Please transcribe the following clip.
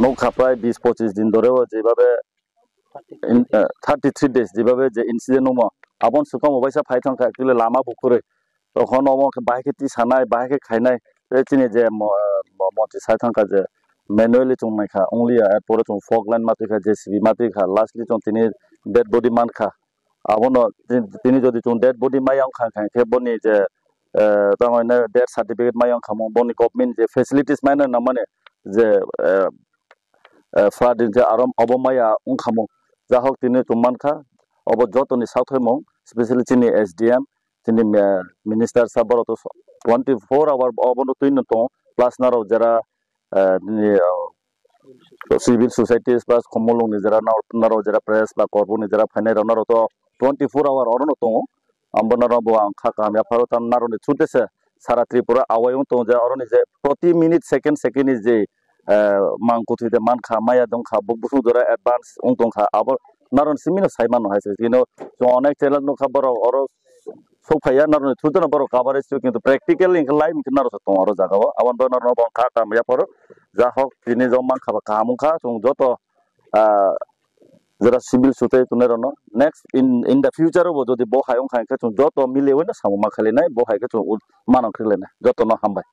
নৌকা প্রায় 20-25 দিন ধরেও যেভাবে 33 days যেভাবে যে ইনসিডেন্ট নমা আবন সুকাম অবৈসা ফাইথাঙ্কা একচুয়ালি লামা বুকুরে তখন অমকে বাহিকে তি সানায় বাহিকে খাইনায় তিনি যে মন্ত্রী সাইথাঙ্কা যে ম্যানুয়ালি চংনাইখা অনলি এরপরে চং ফগ লাইন মাতিখা জেসিবি মাতিখা লাস্টলি চং তিনি ডেড বডি মানখা আবন তিনি যদি চং ডেড বডি মায়াং খা খে বনি যে তামানে ডেথ সার্টিফিকেট মায়াং খামো বনি গভর্নমেন্ট যে ফ্যাসিলিটিস মাইনা না মানে যে ফ্লাড যে আরম অবমায়া উংখামো যাহক তিনি তুমানখা অব যতনি সাউথমং স্পেশালি তিনি এসডিএম তিনি মিনিস্টার সাবর তো 24 আওয়ার অবন তুইন তো প্লাস নারো যারা সিভিল সোসাইটিস প্লাস কমলং যারা নারো যারা প্রেস বা কর্পনি যারা ফাইনাই নারো তো 24 আওয়ার অরন তো আমবনার বো আংখা কামিয়া ফারো তাম নারনি ছুটেছে সারা ত্রিপুরা আওয়ায়ং তো যে অরনি যে প্রতি মিনিট সেকেন্ড যে মাংকুথিতে মানখা মায়া দংখা বুকবুসু ধরা অ্যাডভান্স উং দংখা আবার নারন সিমিনো সাইমান হাইছে কিন্তু অনেক চ্যানেল নখা বড় অর সফাইয়া নারন থুতনা বড় কভারেজ কিন্তু প্র্যাকটিক্যালি লাইভ নারো তো অর জাগাও আবার নারন বংখা কামিয়া পড়ো যা হোক তিনি জমান খাবা কামুখা চং যত যারা সিভিল সোসাইটি তুনেরন নেক্সট ইন দ্য ফিউচারও যদি বহায়ং খাইকে চং যত মিলেও না সামমা খালি নাই বহাইকে চং মানক খেলে না যত ন হামবাই